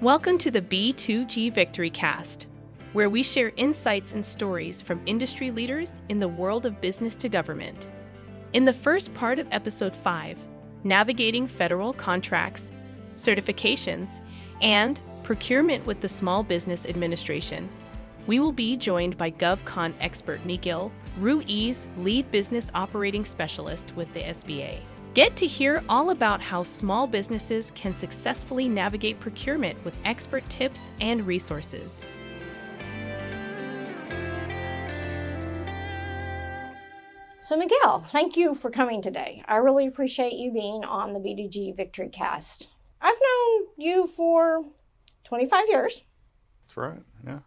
Welcome to the B2G Victory Cast, where we share insights and stories from industry leaders in the world of business to government. In the first part of Episode 5, Navigating Federal Contracts, Certifications, and Procurement with the Small Business Administration, we will be joined by GovCon expert Miguel Ruiz, Lead Business Operating Specialist with the SBA. Get to hear all about how small businesses can successfully navigate procurement with expert tips and resources. So Miguel, thank you for coming today. I really appreciate you being on the B2G Victory Cast. I've known you for 25 years. That's right, yeah.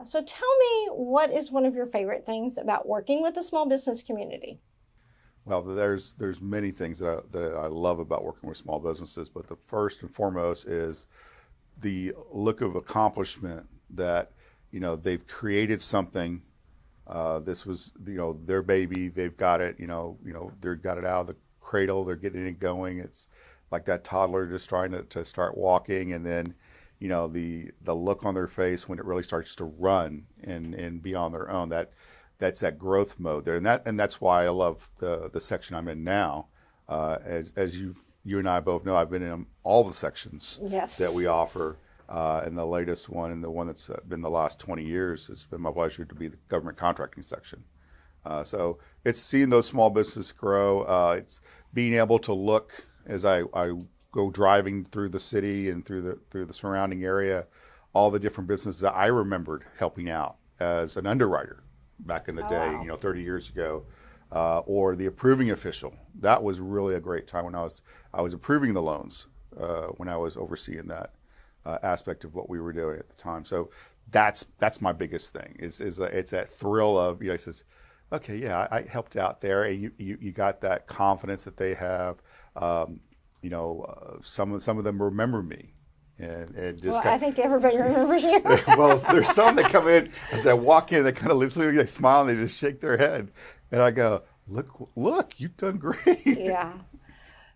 So tell me, what is one of your favorite things about working with the small business community? Well, there's many things that I love about working with small businesses, but the first and foremost is the look of accomplishment that, they've created something. This was, their baby. They've got it, they've got it out of the cradle. They're getting it going. It's like that toddler just trying to start walking, and then, the look on their face when it really starts to run and be on their own. That's that growth mode there, and that's why I love the section I'm in now. As you and I both know, I've been in all the sections that we offer, and the latest one, and the one that's been the last 20 years, it's been my pleasure to be the government contracting section. So it's seeing those small businesses grow. It's being able to look as I go driving through the city and through the surrounding area, all the different businesses that I remembered helping out as an underwriter back in the day, 30 years ago, or the approving official. That was really a great time when I was approving the loans, when I was overseeing that aspect of what we were doing at the time. So that's my biggest thing. It's that thrill of, it says, okay, yeah, I helped out there, and you got that confidence that they have. Some of them remember me. And just I think everybody remembers you. Well, there's some that come in, as I walk in, they kind of literally they smile and they just shake their head. And I go, look, you've done great. Yeah.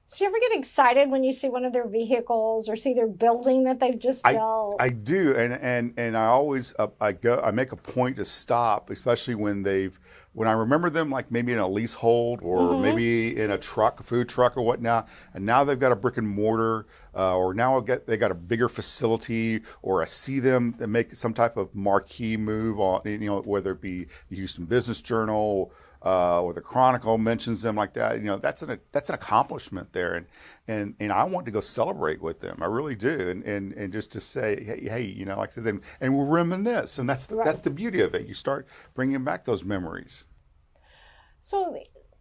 So you ever get excited when you see one of their vehicles or see their building that they've just built? I do, and I always I make a point to stop, especially when I remember them, like maybe in a leasehold or maybe in a food truck or whatnot, and now they've got a brick and mortar, or now they got a bigger facility, or I see them make some type of marquee move on, whether it be the Houston Business Journal, or the Chronicle mentions them like that. That's an accomplishment there, and I want to go celebrate with them. I really do, and just to say, hey, like I said, and we'll reminisce, and that's the beauty of it. You start bringing back those memories. So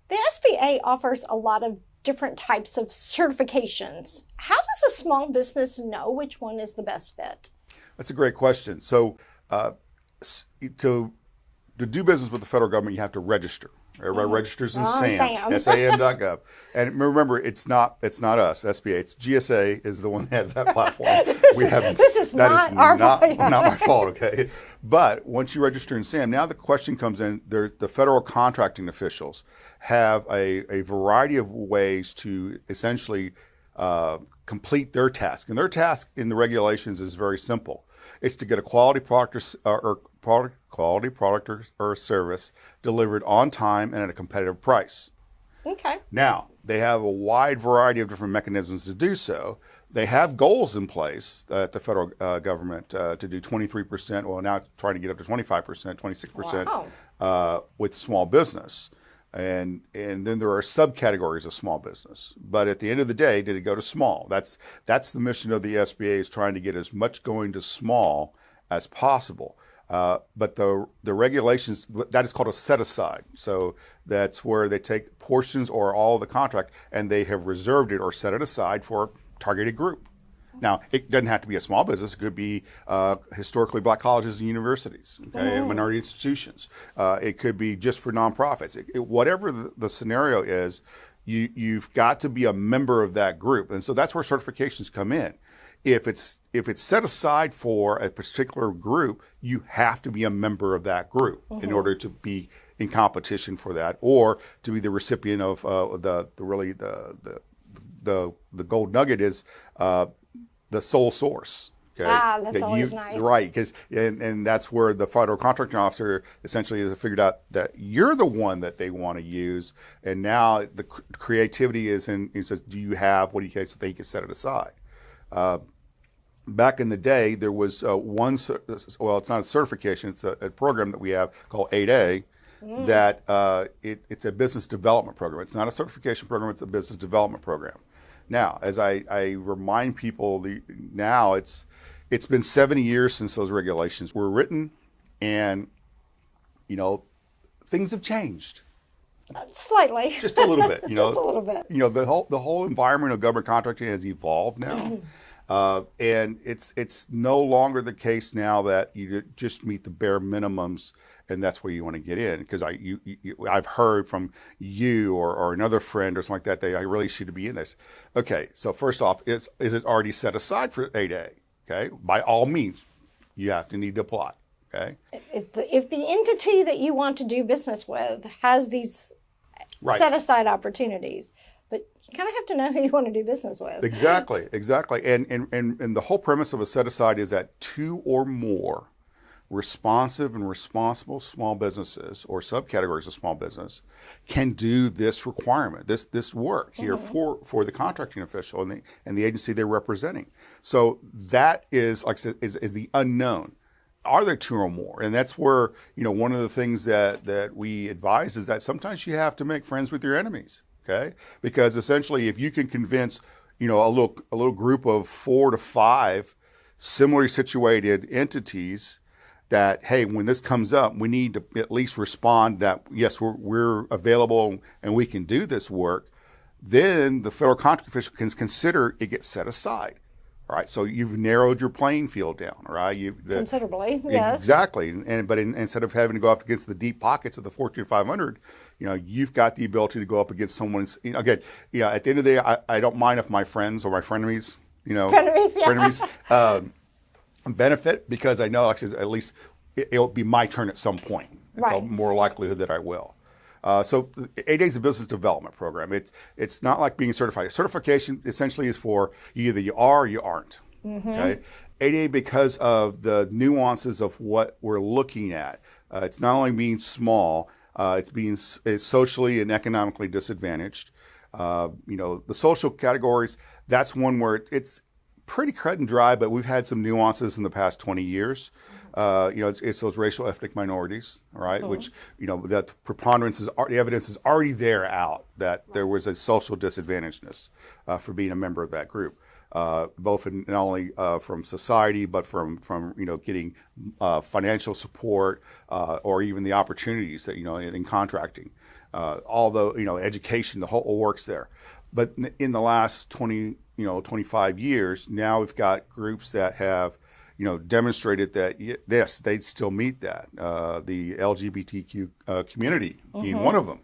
the SBA offers a lot of different types of certifications. How does a small business know which one is the best fit? That's a great question. So to do business with the federal government, you have to register. Everybody registers in SAM, SAM.gov. And remember, it's not us, SBA. It's GSA is the one that has that platform. This is not my fault, okay? But once you register in SAM, now the question comes in, the federal contracting officials have a variety of ways to essentially complete their task. And their task in the regulations is very simple. It's to get a quality product or service delivered on time and at a competitive price. Okay. Now, they have a wide variety of different mechanisms to do so. They have goals in place at the federal government to do 23%, well, now trying to get up to 25%, 26% with small business. And then there are subcategories of small business. But at the end of the day, did it go to small? That's the mission of the SBA, is trying to get as much going to small as possible. But the regulations, that is called a set aside. So that's where they take portions or all of the contract and they have reserved it or set it aside for a targeted group. Now, it doesn't have to be a small business. It could be historically black colleges and universities, and minority institutions. It could be just for nonprofits. Whatever the scenario is, you've got to be a member of that group. And so that's where certifications come in. If it's set aside for a particular group, you have to be a member of that group in order to be in competition for that, or to be the recipient of the gold nugget is the sole source. Okay? That's always nice. Right, because and that's where the federal contracting officer essentially has figured out that you're the one that they want to use, and now the creativity is in. He says, "Do you have what do you so they can set it aside?" Back in the day, there was one. Well, it's not a certification; it's a program that we have called 8A. That it's a business development program. It's not a certification program; it's a business development program. Now, as I remind people, now it's been 70 years since those regulations were written, and things have changed. Slightly, just a little bit. Just a little bit. The whole environment of government contracting has evolved now. And it's no longer the case now that you just meet the bare minimums and that's where you want to get in. Because I've heard from you or another friend or something like that I really should be in this. Okay, so first off, is it already set aside for 8A? Okay, by all means, you need to apply. Okay, if the entity that you want to do business with has these set aside opportunities. But you kind of have to know who you want to do business with. Exactly. And the whole premise of a set-aside is that 2 or more responsive and responsible small businesses or subcategories of small business can do this requirement, this work here for the contracting official and the agency they're representing. So that is, like I said, is the unknown. Are there 2 or more? And that's where, one of the things that we advise is that sometimes you have to make friends with your enemies. Okay, because essentially, if you can convince, a little group of 4 to 5 similarly situated entities that, hey, when this comes up, we need to at least respond that yes, we're available and we can do this work, then the federal contract official can consider it gets set aside. All right, so you've narrowed your playing field down, right? Considerably, yes. Exactly, but instead of having to go up against the deep pockets of the Fortune 500, you've got the ability to go up against someone's. Again, at the end of the day, I don't mind if my friends or my frenemies, benefit because I know, like I said, at least it'll be my turn at some point. It's a more likelihood that I will. So 8A is a business development program. It's not like being certified. Certification essentially is for either you are or you aren't. Okay. 8A, because of the nuances of what we're looking at, it's not only being small, it's socially and economically disadvantaged. The social categories, that's one where it's pretty cut and dry, but we've had some nuances in the past 20 years. It's those racial ethnic minorities, right? Which, that preponderance the evidence is already there out that there was a social disadvantagedness for being a member of that group, both not only from society, but from getting financial support or even the opportunities that, in contracting. Although, education, the whole works there. But in the last 25 years, now we've got groups that have, demonstrated that yes, they'd still meet that. The LGBTQ community being one of them.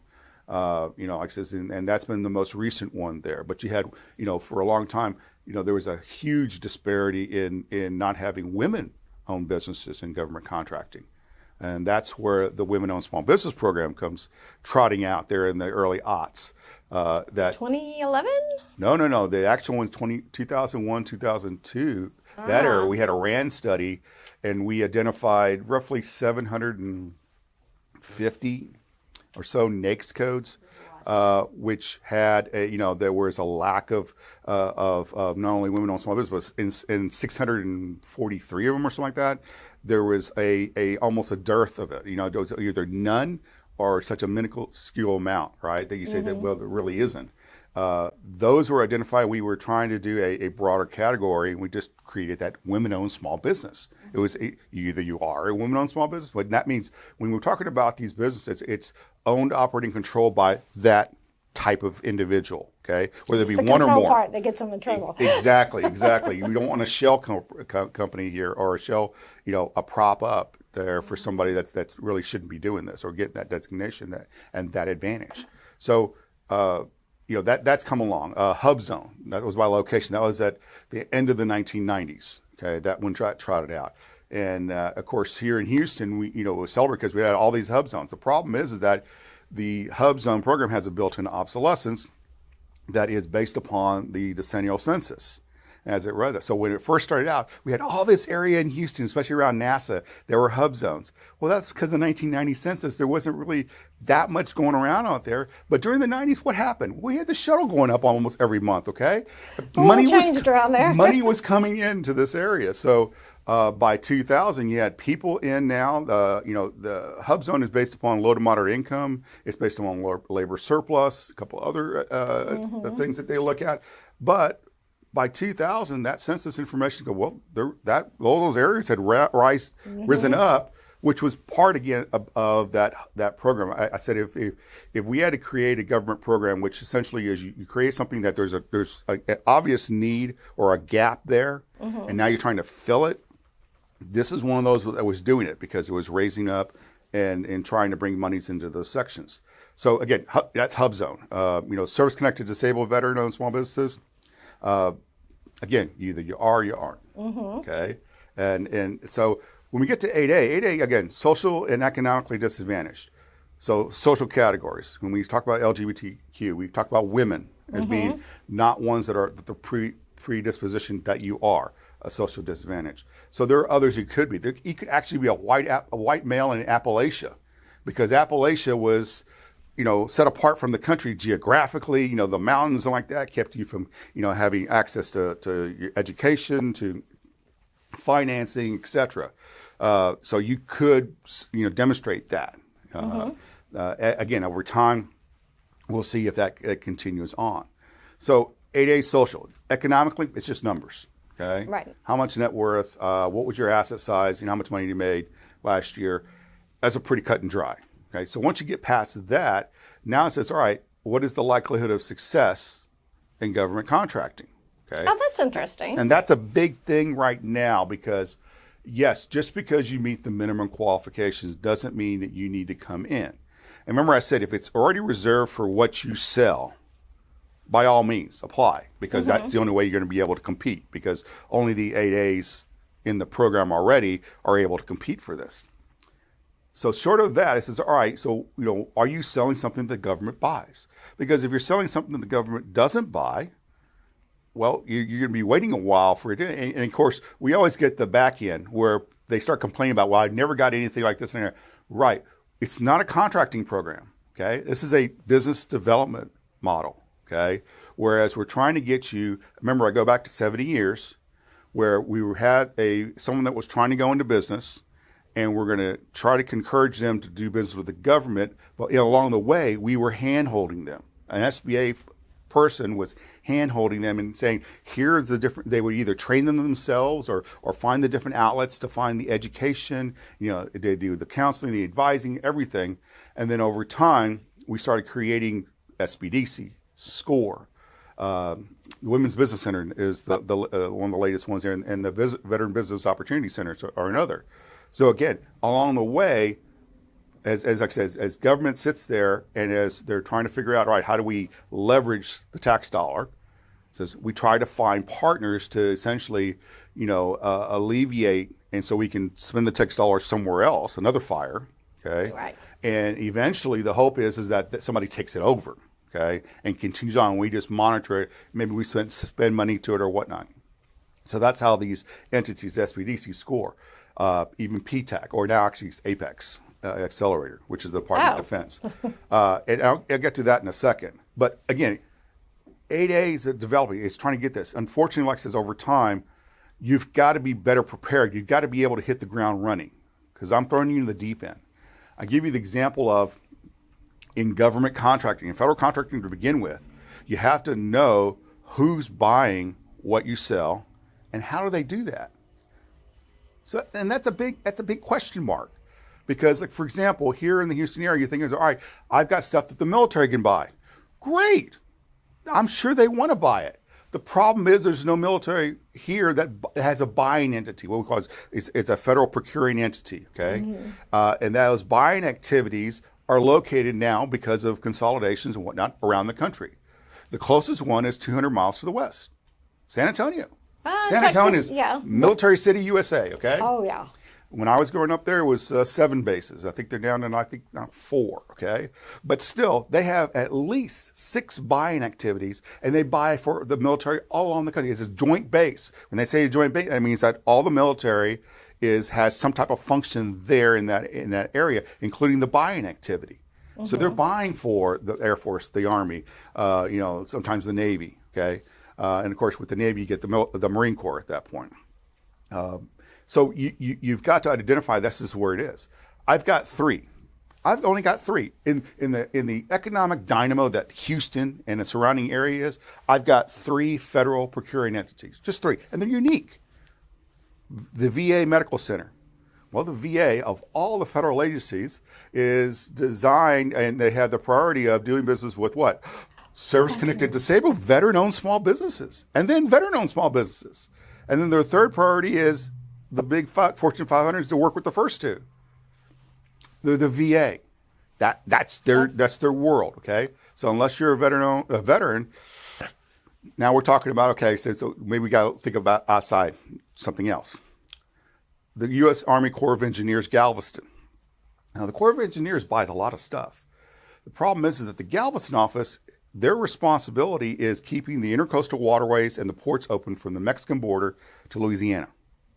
Like I said, and that's been the most recent one there. But you had, for a long time, there was a huge disparity in not having women-owned businesses in government contracting. And that's where the Women-Owned Small Business Program comes trotting out there in the early aughts. That 2011? No. The actual one's 2001, 2002. That era, we had a RAND study, and we identified roughly 750 or so NAICS codes, which had, there was a lack of not only women-owned small business, but in 643 of them or something like that, there was a almost a dearth of it. There was either none or such a minuscule amount, right? That you say that, well, there really isn't. Those were identified. We were trying to do a broader category, and we just created that women-owned small business. It was either you are a women-owned small business, but that means when we're talking about these businesses, it's owned, operating, controlled by that type of individual. Okay, whether it be one or more. It's the control part that gets them in trouble. Exactly. We don't want a shell company here or a shell, a prop up there for somebody that's really shouldn't be doing this or getting that designation and that advantage. So. That's come along. Hub Zone, that was by location. That was at the end of the 1990s. Okay, that one trotted out. And of course, here in Houston, we celebrate because we had all these hub zones. The problem is that the Hub Zone program has a built-in obsolescence that is based upon the decennial census. as it was. So when it first started out, we had all this area in Houston, especially around NASA, there were hub zones. Well, that's because of the 1990 census, there wasn't really that much going around out there. But during the 90s, what happened? We had the shuttle going up almost every month, okay? Money changed around there. Money was coming into this area. So by 2000, you had people in now. The hub zone is based upon low to moderate income. It's based on labor surplus, a couple other things that they look at. But by 2000, that census information all those areas had risen up, which was part again of that program. I said if we had to create a government program, which essentially is you create something that there's an obvious need or a gap there, and now you're trying to fill it. This is one of those that was doing it because it was raising up and trying to bring monies into those sections. So again, that's hub zone. Service connected disabled veteran-owned small businesses. Again, either you are or you aren't. Okay, and so when we get to 8A again, social and economically disadvantaged. So social categories. When we talk about LGBTQ, we talk about women as being not ones that are the predisposition that you are a social disadvantage. So there are others you could be. You could actually be a white male in Appalachia, because Appalachia was, set apart from the country geographically. The mountains and like that kept you from, having access to your education, to financing, etc. So you could, demonstrate that. Again, over time, we'll see if that continues on. So 8A social. Economically, it's just numbers. Okay. Right. How much net worth? What was your asset size? How much money you made last year? That's a pretty cut and dry. Okay. So once you get past that, now it says, all right, what is the likelihood of success in government contracting? Okay. Oh, that's interesting. And that's a big thing right now because, yes, just because you meet the minimum qualifications doesn't mean that you need to come in. And remember I said, if it's already reserved for what you sell, by all means, apply, because that's the only way you're going to be able to compete, because only the 8As in the program already are able to compete for this. So short of that, it says, all right, so, are you selling something the government buys? Because if you're selling something that the government doesn't buy, well, you're going to be waiting a while for it. And of course, we always get the back end where they start complaining about, well, I never got anything like this in there. Right. It's not a contracting program. Okay. This is a business development model. Okay. Whereas we're trying to get you, remember, I go back to 70 years where we had someone that was trying to go into business, and we're going to try to encourage them to do business with the government. But along the way, we were hand-holding them. An SBA person was hand-holding them and saying, here's the different, they would either train them themselves or find the different outlets to find the education. They do the counseling, the advising, everything. And then over time, we started creating SBDC, SCORE. The Women's Business Center is one of the latest ones there, and the Veteran Business Opportunity Centers are another. So again, along the way, as I said, as government sits there and as they're trying to figure out, all right, how do we leverage the tax dollar? So we try to find partners to essentially, alleviate, and so we can spend the tax dollar somewhere else, another fire, okay? Right. And eventually, the hope is that somebody takes it over. Okay, and continues on. We just monitor it. Maybe we spend money to it or whatnot. So that's how these entities, SBDC, SCORE, even PTAC, or now actually it's Apex Accelerator, which is the Department of Defense. And I'll get to that in a second. But again, 8A is developing. It's trying to get this. Unfortunately, like I says, over time, you've got to be better prepared. You've got to be able to hit the ground running, because I'm throwing you in the deep end. I give you the example of, in government contracting, in federal contracting to begin with, you have to know who's buying what you sell and how do they do that. So, and that's a big question mark, because, like, for example, here in the Houston area, you think, all right, I've got stuff that the military can buy. Great. I'm sure they want to buy it. The problem is there's no military here that has a buying entity. What we call it's a federal procuring entity, okay? And those buying activities are located now, because of consolidations and whatnot, around the country. The closest one is 200 miles to the west, San Antonio. San Antonio is military city, USA, okay? Oh, yeah. When I was growing up there, it was 7 bases. I think they're down to, now 4, okay? But still, they have at least 6 buying activities, and they buy for the military all on the country. It's a joint base. When they say a joint base, that means that all the military has some type of function there in that area, including the buying activity. Mm-hmm. So they're buying for the Air Force, the Army, sometimes the Navy, okay? And of course, with the Navy, you get the Marine Corps at that point. So you've got to identify this is where it is. I've got 3. I've only got 3 in the economic dynamo that Houston and the surrounding area is. I've got 3 federal procuring entities, just 3, and they're unique. The VA Medical Center. Well, the VA of all the federal agencies is designed, and they have the priority of doing business with what? Service-connected disabled, veteran-owned small businesses, and then veteran-owned small businesses. And then their third priority is the big Fortune 500s to work with the first 2. They're the VA. That's their world, okay? So unless you're a veteran, now we're talking about, okay, so maybe we got to think about outside something else. The U.S. Army Corps of Engineers, Galveston. Now, the Corps of Engineers buys a lot of stuff. The problem is that the Galveston office, their responsibility is keeping the intercoastal waterways and the ports open from the Mexican border to Louisiana,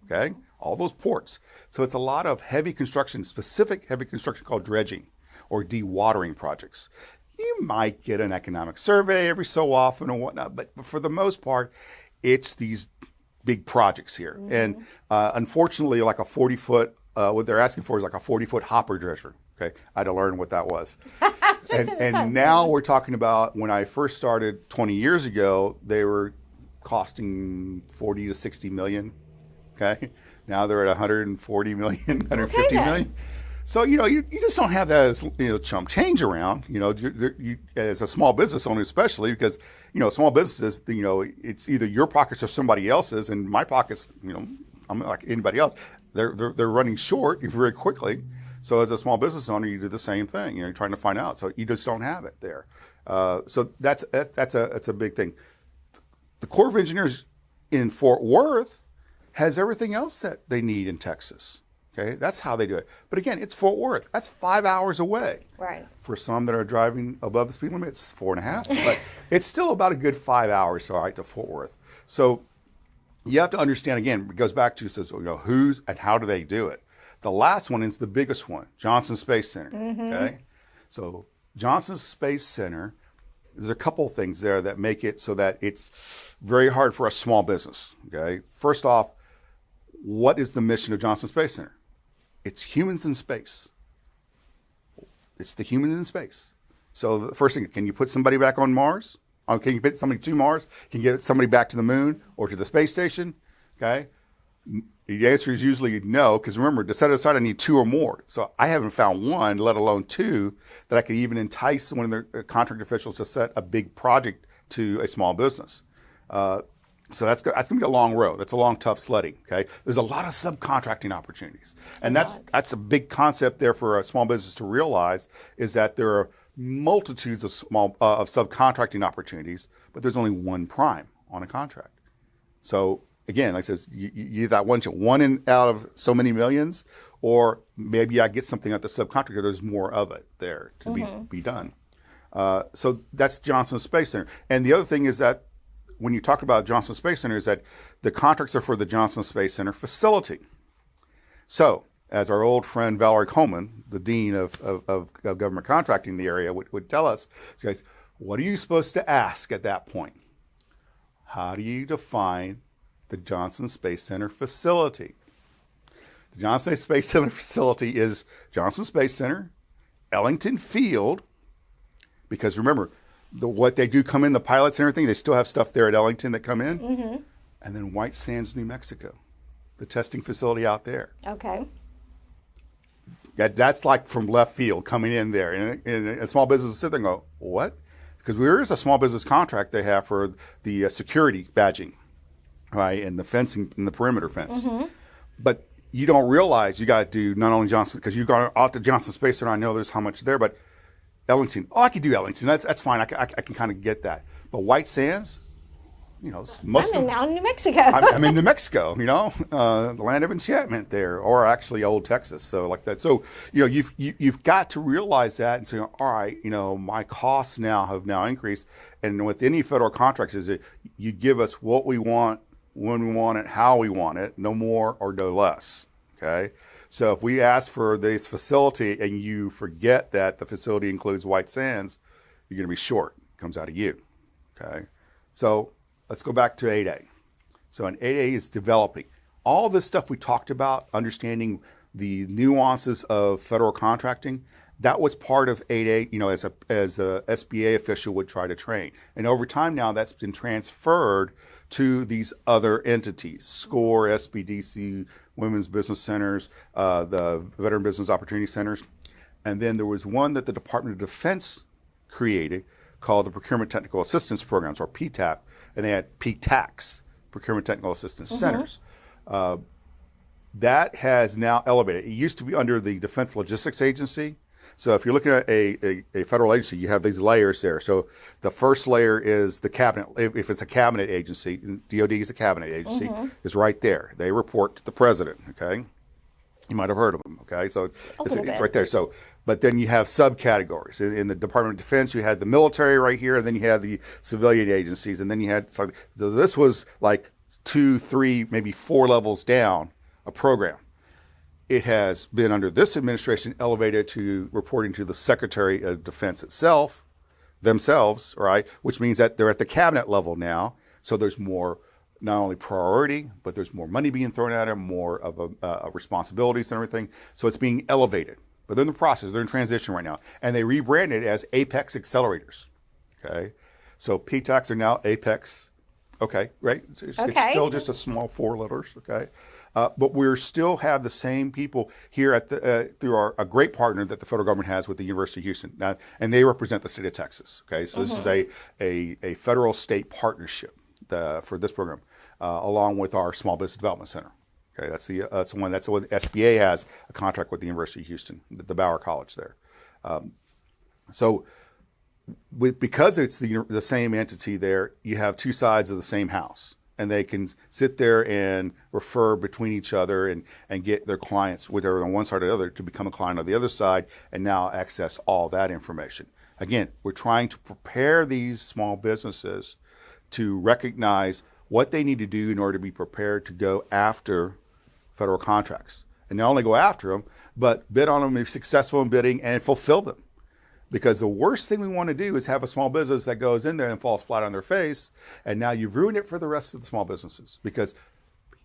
okay? All those ports. So it's a lot of heavy construction, specific heavy construction called dredging or dewatering projects. You might get an economic survey every so often and whatnot, but for the most part, it's these big projects here. Mm-hmm. And unfortunately, like a 40-foot, what they're asking for is like a 40-foot hopper dredger. Okay, I had to learn what that was. and now we're talking about when I first started 20 years ago, they were costing 40 to 60 million. Okay, now they're at 140 million, 150 million. So, you just don't have that as, chump change around, you as a small business owner, especially because, small businesses, it's either your pockets or somebody else's, and my pockets, I'm like anybody else. They're running short very quickly. So as a small business owner, you do the same thing. You're trying to find out. So you just don't have it there. So that's a big thing. The Corps of Engineers in Fort Worth has everything else that they need in Texas. Okay, that's how they do it. But again, it's Fort Worth. That's 5 hours away. Right. For some that are driving above the speed limit, it's 4.5. But it's still about a good 5 hours, to Fort Worth. So you have to understand, again, it goes back to, who's and how do they do it? The last one is the biggest one, Johnson Space Center. Mm-hmm. Okay, so Johnson Space Center, there's a couple of things there that make it so that it's very hard for a small business. Okay, first off, what is the mission of Johnson Space Center? It's humans in space. It's the humans in space. So the first thing, can you put somebody back on Mars? Can you put somebody to Mars? Can you get somebody back to the moon or to the space station? Okay. The answer is usually no, because remember, to set it aside, I need 2 or more. So I haven't found 1, let alone 2, that I could even entice one of the contract officials to set a big project to a small business. So that's going to be a long road. That's a long, tough sledding. Okay, there's a lot of subcontracting opportunities, and that's a big concept there for a small business to realize is that there are multitudes of subcontracting opportunities, but there's only one prime on a contract. So again, like I says, you that one out of so many millions, or maybe I get something at the subcontractor. There's more of it there to be done. So that's Johnson Space Center, and the other thing is that. When you talk about Johnson Space Center is that the contracts are for the Johnson Space Center facility. So, as our old friend Valerie Coleman, the dean of government contracting in the area, would tell us, guys, what are you supposed to ask at that point? How do you define the Johnson Space Center facility? The Johnson Space Center facility is Johnson Space Center, Ellington Field, because remember, what they do come in, the pilots and everything, they still have stuff there at Ellington that come in. Mm-hmm. And then White Sands, New Mexico, the testing facility out there. Okay. That's like from left field coming in there. And a small business will sit there and go, what? Because there is a small business contract they have for the security badging, right, and the fencing and the perimeter fence. Mm-hmm. But you don't realize you got to do not only Johnson, because you got out to Johnson Space Center, I know there's how much there, but Ellington. Oh, I could do Ellington. That's fine. I can kind of get that. But White Sands, I'm in New Mexico. I'm in New Mexico, the land of enchantment there, or actually old Texas. So like that. So, you've got to realize that and say, all right, my costs have now increased. And with any federal contracts is that you give us what we want, when we want it, how we want it, no more or no less. Okay. So if we ask for this facility and you forget that the facility includes white sands, you're going to be short. It comes out of you. Okay. So let's go back to 8A. So in 8A is developing. All this stuff we talked about, understanding the nuances of federal contracting, that was part of 8A, as the SBA official would try to train. And over time now, that's been transferred to these other entities, SCORE, SBDC, Women's Business Centers, the Veteran Business Opportunity Centers. And then there was one that the Department of Defense created called the Procurement Technical Assistance Programs, or PTAP, and they had PTACs, Procurement Technical Assistance Centers. That has now elevated. It used to be under the Defense Logistics Agency. So if you're looking at a federal agency, you have these layers there. So the first layer is the cabinet. If it's a cabinet agency, DOD is a cabinet agency, is right there. They report to the president, okay? You might have heard of them, okay? So it's right there. So, but then you have subcategories. In the Department of Defense, you had the military right here, and then you had the civilian agencies, and then you had, so this was like 2, 3, maybe 4 levels down a program. It has been under this administration elevated to reporting to the Secretary of Defense themselves, right? Which means that they're at the cabinet level now. So there's more, not only priority, but there's more money being thrown at them, more of responsibilities and everything. So it's being elevated. But they're in the process. They're in transition right now. And they rebranded it as Apex Accelerators. Okay. So PTACs are now Apex. Okay, right? It's still just a small 4 letters, okay? But we still have the same people here at through a great partner that the federal government has with the University of Houston, now, and they represent the state of Texas, okay? So this is a federal-state partnership for this program, along with our Small Business Development Center. Okay, that's the one SBA has a contract with the University of Houston, the Bauer College there. Because it's the same entity there, you have 2 sides of the same house, and they can sit there and refer between each other and get their clients, whether on one side or the other, to become a client on the other side and now access all that information. Again, we're trying to prepare these small businesses to recognize what they need to do in order to be prepared to go after federal contracts. And not only go after them, but bid on them, be successful in bidding, and fulfill them. Because the worst thing we want to do is have a small business that goes in there and falls flat on their face, and now you've ruined it for the rest of the small businesses. Because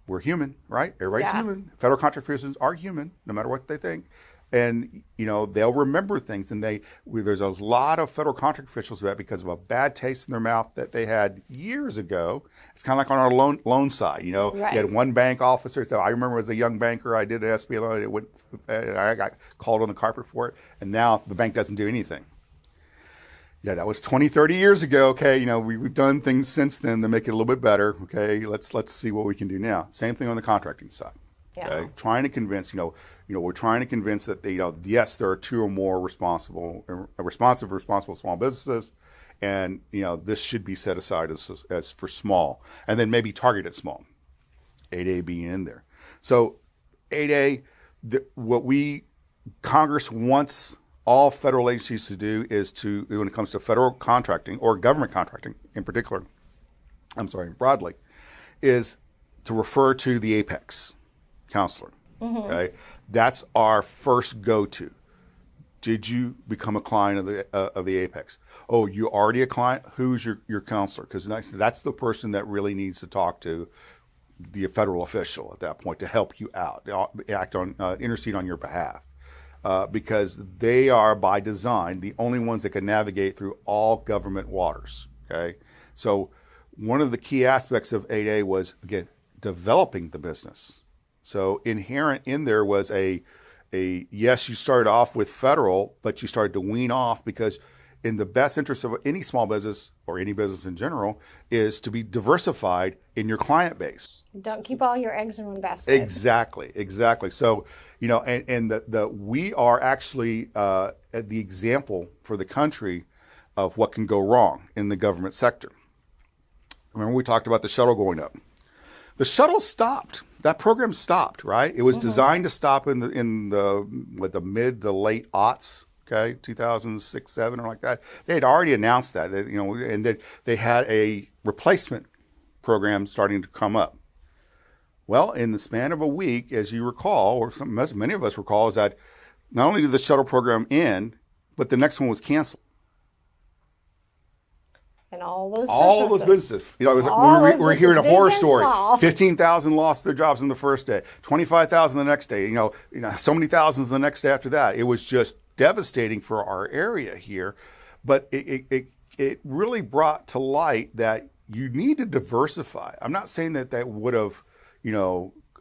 we're human, right? Everybody's human. Federal contract officials are human, no matter what they think. And, they'll remember things. And there's a lot of federal contract officials that, because of a bad taste in their mouth that they had years ago, it's kind of like on our loan side. You had one bank officer. So I remember as a young banker, I did an SBA loan. I got called on the carpet for it. And now the bank doesn't do anything. Yeah, that was 20, 30 years ago. Okay, we've done things since then to make it a little bit better. Okay, let's see what we can do now. Same thing on the contracting side. Okay, trying to convince, we're trying to convince that yes, there are 2 or more responsible small businesses, and this should be set aside as for small, and then maybe targeted small. 8A being in there. So 8A, Congress wants all federal agencies to do is to, when it comes to federal contracting or government contracting in particular, broadly, is to refer to the Apex counselor. Okay, that's our first go-to. Did you become a client of the Apex? Oh, you already a client? Who's your counselor? Because that's the person that really needs to talk to the federal official at that point to help you out, intercede on your behalf, because they are by design the only ones that can navigate through all government waters. Okay, so one of the key aspects of 8A was, again, developing the business. So inherent in there was yes, you started off with federal, but you started to wean off, because in the best interest of any small business or any business in general is to be diversified in your client base. Don't keep all your eggs in one basket. Exactly. So, we are actually the example for the country of what can go wrong in the government sector. Remember we talked about the shuttle going up. The shuttle stopped. That program stopped, right? It was designed to stop in the mid to late aughts, okay, 2006, 7, or like that. They had already announced that, and that they had a replacement program starting to come up. Well, in the span of a week, as you recall, or many of us recall, is that not only did the shuttle program end, but the next one was canceled. And all those businesses. We're hearing a horror story. 15,000 lost their jobs on the first day. 25,000 the next day. So many thousands the next day after that. It was just devastating for our area here. But it really brought to light that you need to diversify. I'm not saying that would have,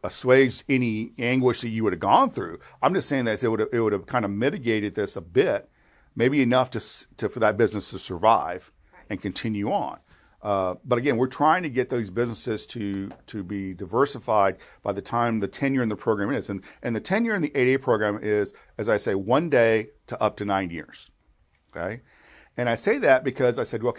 assuaged any anguish that you would have gone through. I'm just saying that it would have kind of mitigated this a bit, maybe enough for that business to survive and continue on. But again, we're trying to get those businesses to be diversified by the time the tenure in the program is. And the tenure in the 8A program is, as I say, 1 day to up to 9 years. Okay? And I say that because I said, well,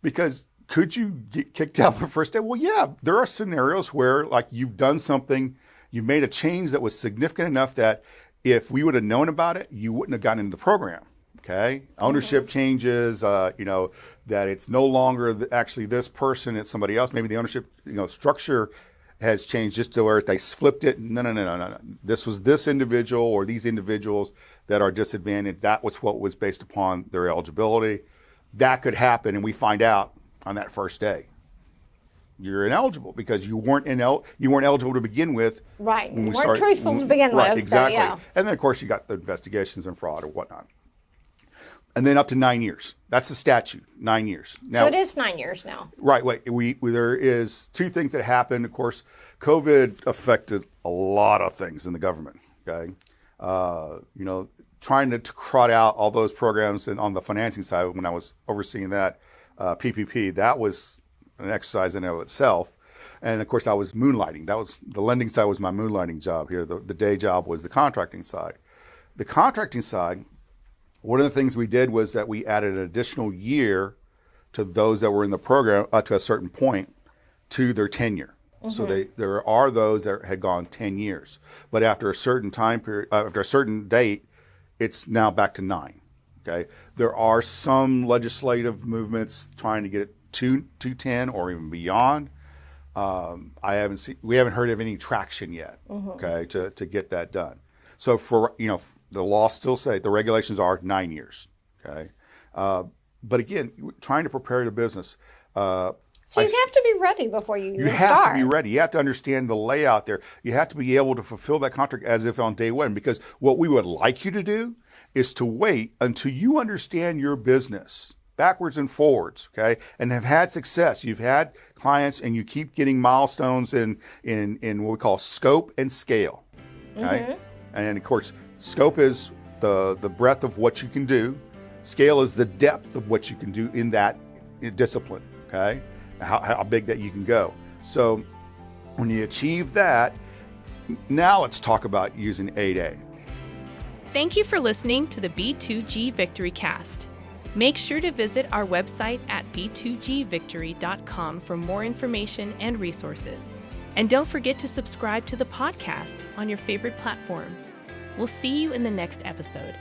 because could you get kicked out the first day? Well, yeah, there are scenarios where like you've done something, you made a change that was significant enough that if we would have known about it, you wouldn't have gotten into the program. Okay, ownership changes, that it's no longer actually this person, it's somebody else. Maybe the ownership, structure has changed just to where they flipped it. No. This was this individual or these individuals that are disadvantaged. That was what was based upon their eligibility. That could happen, and we find out on that first day. You're ineligible because you weren't eligible to begin with. Right, you weren't truthful to begin with. Right, exactly. So, yeah. And then, of course, you got the investigations and fraud or whatnot. And then up to 9 years. That's the statute, 9 years. Now, so it is 9 years now. Right. There is two things that happened. Of course, COVID affected a lot of things in the government. Okay, trying to crowd out all those programs, and on the financing side, when I was overseeing that PPP, that was an exercise in and of itself. And of course, I was moonlighting. That was the lending side was my moonlighting job here. The day job was the contracting side. The contracting side. One of the things we did was that we added an additional year to those that were in the program to a certain point to their tenure. Mm-hmm. So there are those that had gone 10 years. But after a certain time period, after a certain date, it's now back to 9. Okay. There are some legislative movements trying to get it to 10 or even beyond. We haven't heard of any traction yet. Mm-hmm. Okay, to get that done. So the law still say the regulations are 9 years. Okay, but again, trying to prepare the business. So you have to be ready before you start. You have to be ready. You have to understand the layout there. You have to be able to fulfill that contract as if on day one. Because what we would like you to do is to wait until you understand your business backwards and forwards, okay, and have had success. You've had clients, and you keep getting milestones in what we call scope and scale. Okay, mm-hmm. And of course, scope is the breadth of what you can do. Scale is the depth of what you can do in that discipline. Okay. How big that you can go. So when you achieve that, now let's talk about using 8A. Thank you for listening to the B2G Victory Cast. Make sure to visit our website at b2gvictory.com for more information and resources. And don't forget to subscribe to the podcast on your favorite platform. We'll see you in the next episode.